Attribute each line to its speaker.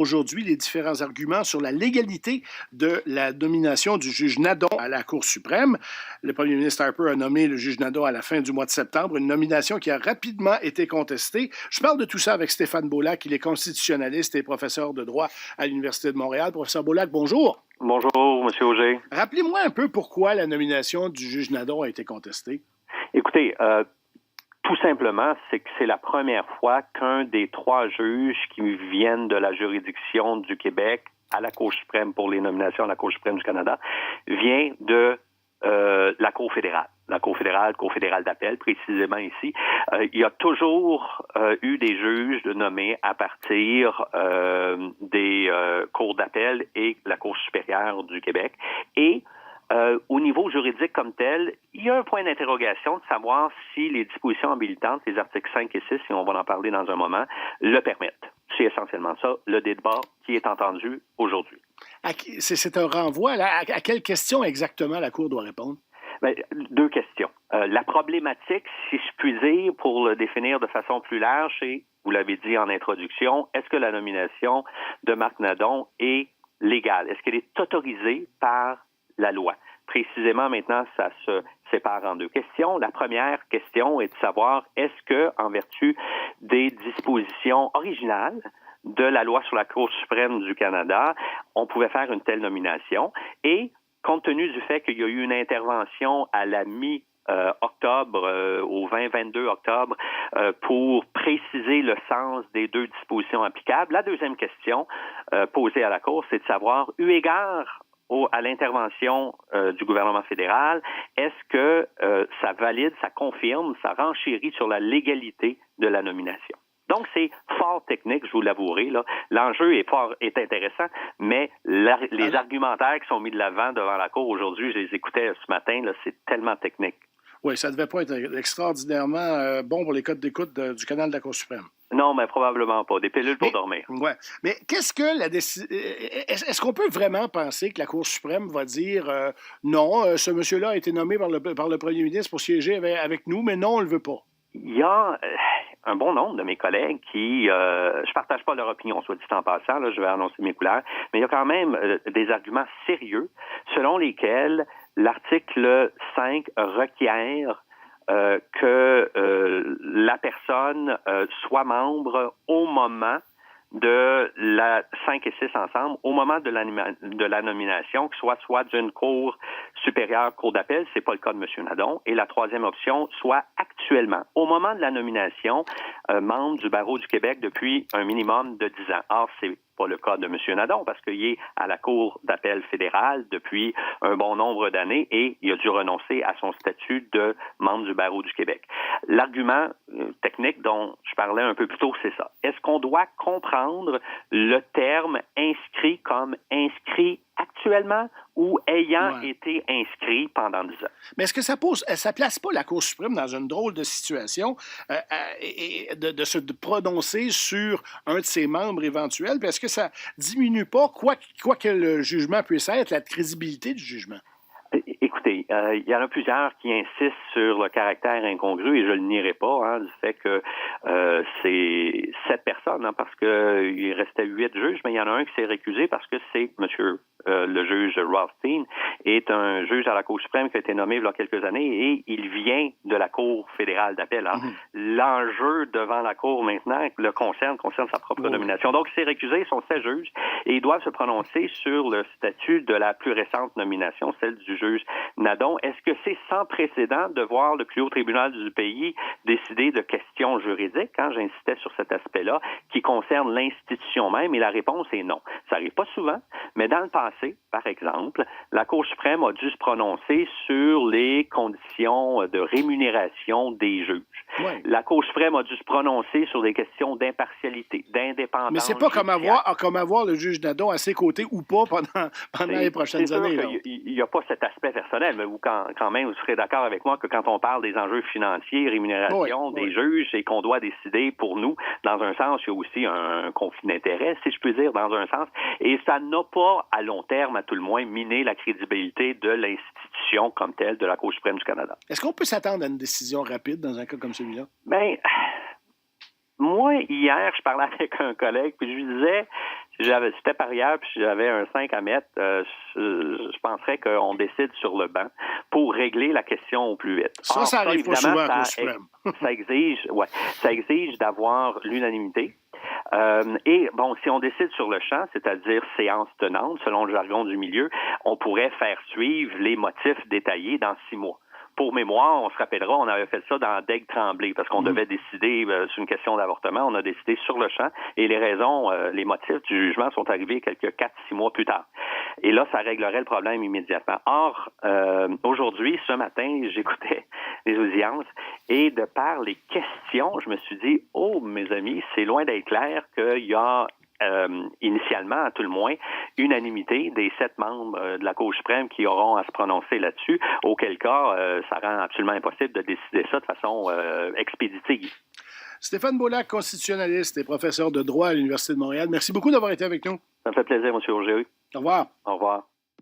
Speaker 1: aujourd'hui les différents arguments sur la légalité de la nomination du juge Nadon à la Cour suprême. Le premier ministre Harper a nommé le juge Nadon à la fin du mois de septembre, une nomination qui a rapidement été contestée. Je parle de tout ça avec Stéphane Beaulac, il est constitutionnaliste et professeur de droit à l'Université de Montréal. Professeur Beaulac, bonjour.
Speaker 2: Bonjour, M. Auger.
Speaker 1: Rappelez-moi un peu pourquoi la nomination du juge Nadon a été contestée.
Speaker 2: Écoutez, tout simplement, c'est que c'est la première fois qu'un des trois juges qui viennent de la juridiction du Québec à la Cour suprême pour les nominations à la Cour suprême du Canada vient de la Cour fédérale. La Cour fédérale d'appel, précisément ici. Il y a toujours eu des juges de nommés à partir des cours d'appel et la Cour supérieure du Québec. Et au niveau juridique comme tel, il y a un point d'interrogation de savoir si les dispositions habilitantes, les articles 5 et 6, et on va en parler dans un moment, le permettent. C'est essentiellement ça, le débat qui est entendu aujourd'hui.
Speaker 1: C'est un renvoi. À quelle question exactement la Cour doit répondre?
Speaker 2: Bien, deux questions. La problématique, si je puis dire, pour le définir de façon plus large, c'est, vous l'avez dit en introduction, est-ce que la nomination de Marc Nadon est légale? Est-ce qu'elle est autorisée par la loi? Précisément, maintenant, ça se sépare en deux questions. La première question est de savoir, est-ce que, en vertu des dispositions originales de la loi sur la Cour suprême du Canada, on pouvait faire une telle nomination? Et compte tenu du fait qu'il y a eu une intervention à la mi-octobre, au 20-22 octobre, pour préciser le sens des deux dispositions applicables, la deuxième question posée à la Cour, c'est de savoir, eu égard à l'intervention du gouvernement fédéral, est-ce que ça valide, ça confirme, ça renchérit sur la légalité de la nomination? Donc, c'est fort technique, je vous l'avouerai. Là. L'enjeu est intéressant, mais les argumentaires qui sont mis de l'avant devant la Cour aujourd'hui, je les écoutais ce matin, là, c'est tellement technique.
Speaker 1: Oui, ça ne devait pas être extraordinairement bon pour les codes d'écoute du canal de la Cour suprême.
Speaker 2: Non, mais probablement pas. Des pilules pour dormir.
Speaker 1: Oui. Mais qu'est-ce que la décision... Est-ce qu'on peut vraiment penser que la Cour suprême va dire non, ce monsieur-là a été nommé par le premier ministre pour siéger avec nous, mais non, on ne le veut pas?
Speaker 2: Il y a un bon nombre de mes collègues qui... je partage pas leur opinion, soit dit en passant, là, je vais annoncer mes couleurs, mais il y a quand même des arguments sérieux selon lesquels l'article 5 requiert que la personne soit membre au moment de la 5 et 6 ensemble, au moment de la nomination, que soit d'une cour supérieure, cour d'appel, c'est pas le cas de M. Nadon, et la troisième option, soit actuellement, au moment de la nomination, membre du barreau du Québec depuis un minimum de 10 ans. Or, c'est pas le cas de M. Nadon, parce qu'il est à la Cour d'appel fédérale depuis un bon nombre d'années et il a dû renoncer à son statut de membre du barreau du Québec. L'argument technique dont je parlais un peu plus tôt, c'est ça. Est-ce qu'on doit comprendre le terme inscrit comme inscrit actuellement ou ayant été inscrit pendant 10 ans?
Speaker 1: Mais est-ce que ça place pas la Cour suprême dans une drôle de situation de se prononcer sur un de ses membres éventuels? Puis est-ce que ça diminue pas, quoi que le jugement puisse être, la crédibilité du jugement?
Speaker 2: Écoutez, il y en a plusieurs qui insistent sur le caractère incongru et je le nierai pas, du fait que c'est 7 personnes, parce qu'il restait 8 juges, mais il y en a un qui s'est récusé parce que c'est monsieur le juge Rothstein est un juge à la Cour suprême qui a été nommé il y a quelques années et il vient de la Cour fédérale d'appel. L'enjeu devant la Cour maintenant concerne sa propre nomination. Donc, il s'est récusé, ils sont 7 juges et ils doivent se prononcer sur le statut de la plus récente nomination, celle du juge Nadon. Est-ce que c'est sans précédent de voir le plus haut tribunal du pays décider de questions juridiques, j'insistais sur cet aspect-là, qui concerne l'institution même? Et la réponse est non. Ça n'arrive pas souvent, mais dans le passé, par exemple, la Cour suprême a dû se prononcer sur les conditions de rémunération des juges.
Speaker 1: Oui.
Speaker 2: La Cour suprême a dû se prononcer sur des questions d'impartialité, d'indépendance.
Speaker 1: Mais c'est pas comme avoir le juge Nadon à ses côtés ou pas pendant les prochaines années.
Speaker 2: Il n'y a pas cet aspect personnel, mais vous, quand même, vous serez d'accord avec moi que quand on parle des enjeux financiers, rémunération des juges, et qu'on doit décider pour nous, dans un sens, il y a aussi un conflit d'intérêts, si je puis dire, dans un sens, et ça n'a pas, à long terme, à tout le moins, miné la crédibilité de l'institution comme telle de la Cour suprême du Canada.
Speaker 1: Est-ce qu'on peut s'attendre à une décision rapide dans un cas comme celui-là?
Speaker 2: Bien, moi, hier, je parlais avec un collègue, puis je lui disais, Si j'étais parieur puis j'avais un 5 à mettre, je penserais qu'on décide sur le banc pour régler la question au plus vite.
Speaker 1: Ça arrive pas souvent à la Cour suprême.
Speaker 2: Ça exige d'avoir l'unanimité. Et bon, si on décide sur le champ, c'est-à-dire séance tenante, selon le jargon du milieu, on pourrait faire suivre les motifs détaillés dans 6 mois. Pour mémoire, on se rappellera, on avait fait ça dans Daigle-Tremblay parce qu'on devait décider sur une question d'avortement. On a décidé sur le champ et les raisons, les motifs du jugement sont arrivés quelques 4-6 mois plus tard. Et là, ça réglerait le problème immédiatement. Or, aujourd'hui, ce matin, j'écoutais les audiences et de par les questions, je me suis dit, oh, mes amis, c'est loin d'être clair qu'il y a initialement, à tout le moins, unanimité des 7 membres de la Cour suprême qui auront à se prononcer là-dessus, auquel cas, ça rend absolument impossible de décider ça de façon expéditive.
Speaker 1: Stéphane Beaulac, constitutionnaliste et professeur de droit à l'Université de Montréal, merci beaucoup d'avoir été avec nous.
Speaker 2: Ça me fait plaisir, M. Auger.
Speaker 1: Au revoir.
Speaker 2: Au revoir.